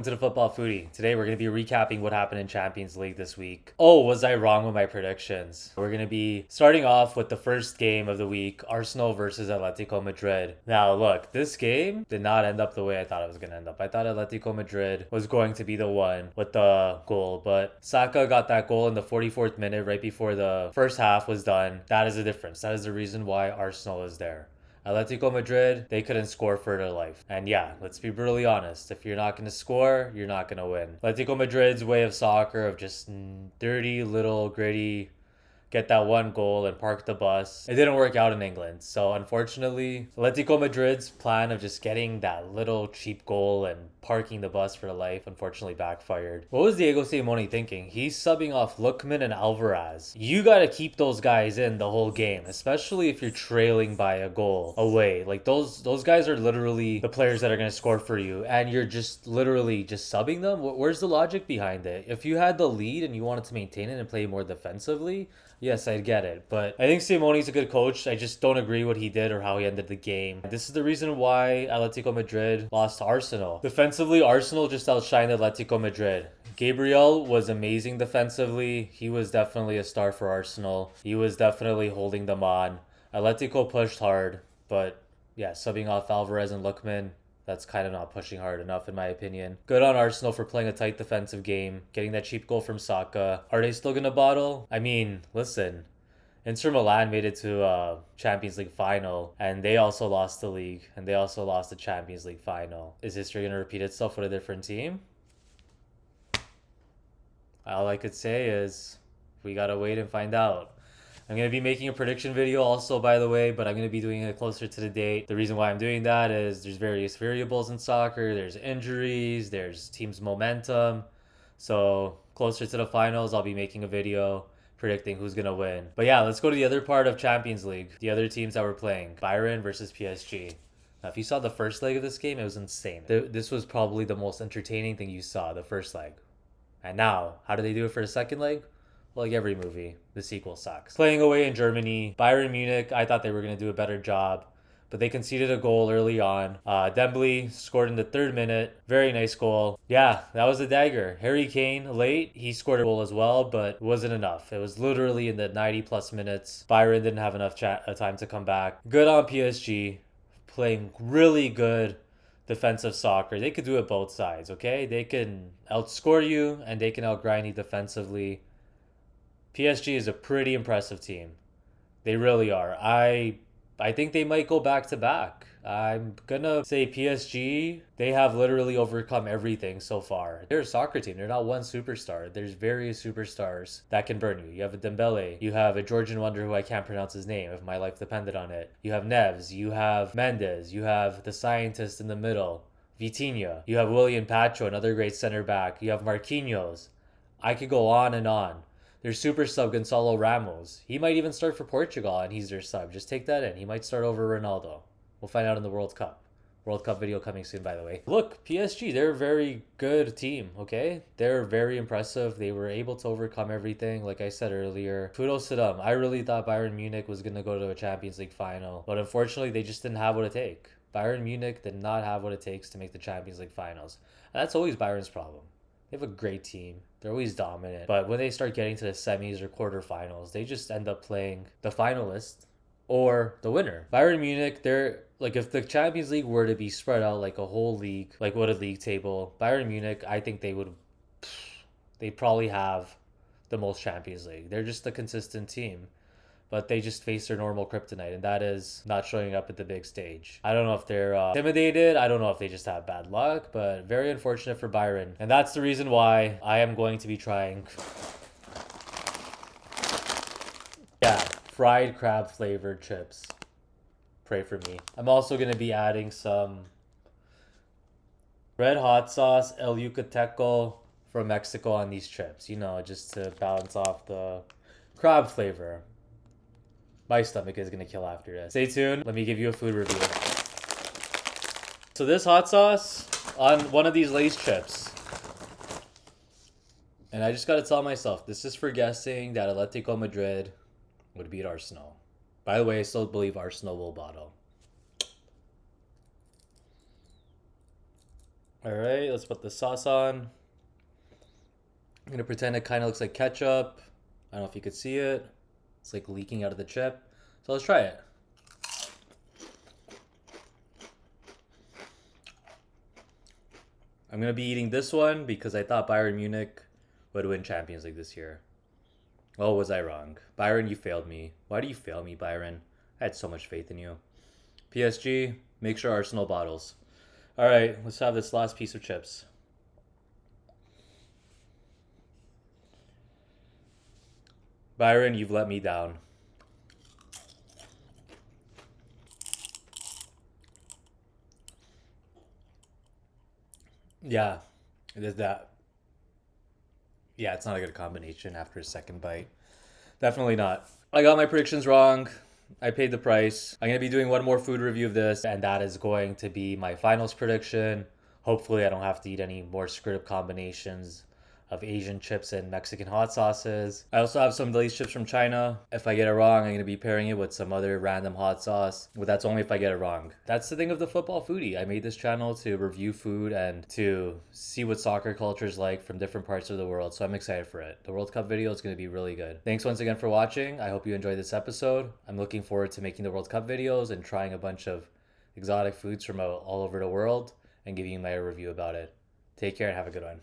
To the football foodie. Today we're going to be recapping what happened in Champions League this week. Oh, was I wrong with my predictions? We're going to be starting off with the first game of the week, Arsenal versus Atletico Madrid. Now, look, this game did not end up the way I thought it was going to end up. I thought Atletico Madrid was going to be the one with the goal, but Saka got that goal in the 44th minute right before the first half was done. That is the difference. That is the reason why Arsenal is there. Atletico Madrid, they couldn't score for their life. And yeah, let's be brutally honest. If you're not going to score, you're not going to win. Atletico Madrid's way of soccer of just dirty, little, gritty, get that one goal and park the bus. It didn't work out in England. So unfortunately, Atletico Madrid's plan of just getting that little cheap goal and parking the bus for life unfortunately backfired. What was Diego Simeone thinking? He's subbing off Lookman and Alvarez. You got to keep those guys in the whole game, especially if you're trailing by a goal away. Like those guys are literally the players that are going to score for you, and you're just literally just subbing them. Where's the logic behind it? If you had the lead and you wanted to maintain it and play more defensively, yes, I get it. But I think Simeone's a good coach. I just don't agree what he did or how he ended the game. This is the reason why Atletico Madrid lost to Arsenal. Defensively, Arsenal just outshined Atletico Madrid. Gabriel was amazing defensively. He was definitely a star for Arsenal. He was definitely holding them on. Atletico pushed hard, but yeah, subbing off Alvarez and Lookman, that's kind of not pushing hard enough in my opinion. Good on Arsenal for playing a tight defensive game, getting that cheap goal from Saka. Are they still gonna bottle? I mean, listen, Inter Milan made it to a Champions League final, and they also lost the league, and they also lost the Champions League final. Is history gonna repeat itself with a different team? All I could say is we gotta wait and find out. I'm going to be making a prediction video also, by the way, but I'm going to be doing it closer to the date. The reason why I'm doing that is there's various variables in soccer. There's injuries, there's team's momentum. So closer to the finals, I'll be making a video predicting who's going to win. But yeah, let's go to the other part of Champions League. The other teams that were playing. Bayern versus PSG. Now, if you saw the first leg of this game, it was insane. This was probably the most entertaining thing you saw, the first leg. And now, how do they do it for the second leg? Well, like every movie, the sequel sucks. Playing away in Germany, Bayern Munich, I thought they were going to do a better job, but they conceded a goal early on. Dembele scored in the 3rd minute. Very nice goal. Yeah, that was a dagger. Harry Kane, late, he scored a goal as well, but it wasn't enough. It was literally in the 90 plus minutes. Bayern didn't have enough time to come back. Good on PSG, playing really good defensive soccer. They could do it both sides, okay? They can outscore you and they can outgrind you defensively. PSG is a pretty impressive team. They really are. I think they might go back to back. I'm gonna say PSG, they have literally overcome everything so far. They're a soccer team. They're not one superstar. There's various superstars that can burn you. You have a Dembele. You have a Georgian wonder who I can't pronounce his name if my life depended on it. You have Neves. You have Mendes. You have the scientist in the middle, Vitinha. You have William Pacho, another great center back. You have Marquinhos. I could go on and on. Their super sub Gonzalo Ramos. He might even start for Portugal and he's their sub. Just take that in. He might start over Ronaldo. We'll find out in the World Cup. World Cup video coming soon, by the way. Look, PSG, they're a very good team, okay? They're very impressive. They were able to overcome everything, like I said earlier. Kudos to them. I really thought Bayern Munich was going to go to a Champions League final, but unfortunately, they just didn't have what it takes. Bayern Munich did not have what it takes to make the Champions League finals. And that's always Bayern's problem. They have a great team. They're always dominant. But when they start getting to the semis or quarterfinals, they just end up playing the finalist or the winner. Bayern Munich, they're like, if the Champions League were to be spread out like a whole league, like what a league table, Bayern Munich, I think they'd probably have the most Champions League. They're just a consistent team. But they just face their normal kryptonite, and that is not showing up at the big stage. I don't know if they're intimidated. I don't know if they just have bad luck, but very unfortunate for Byron. And that's the reason why I am going to be trying, yeah, fried crab flavored chips. Pray for me. I'm also going to be adding some red hot sauce, El Yucateco from Mexico on these chips, you know, just to balance off the crab flavor. My stomach is going to kill after this. Stay tuned. Let me give you a food review. So this hot sauce on one of these Lay's chips. And I just got to tell myself, this is for guessing that Atletico Madrid would beat Arsenal. By the way, I still believe Arsenal will bottle. All right, let's put the sauce on. I'm gonna pretend it kind of looks like ketchup. I don't know if you could see it. It's like leaking out of the chip. So let's try it. I'm gonna be eating this one because I thought Bayern Munich would win Champions League this year. Oh, was I wrong? Byron, you failed me. Why do you fail me, Byron? I had so much faith in you. PSG, make sure Arsenal bottles. All right, let's have this last piece of chips. Byron, you've let me down. Yeah, it is that. Yeah, it's not a good combination after a second bite. Definitely not. I got my predictions wrong. I paid the price. I'm going to be doing one more food review of this, and that is going to be my finals prediction. Hopefully, I don't have to eat any more screwed up combinations of Asian chips and Mexican hot sauces. I also have some Lay's chips from China. If I get it wrong, I'm going to be pairing it with some other random hot sauce. But that's only if I get it wrong. That's the thing of the Football Foodie. I made this channel to review food and to see what soccer culture is like from different parts of the world. So I'm excited for it. The World Cup video is going to be really good. Thanks once again for watching. I hope you enjoyed this episode. I'm looking forward to making the World Cup videos and trying a bunch of exotic foods from all over the world and giving you my review about it. Take care and have a good one.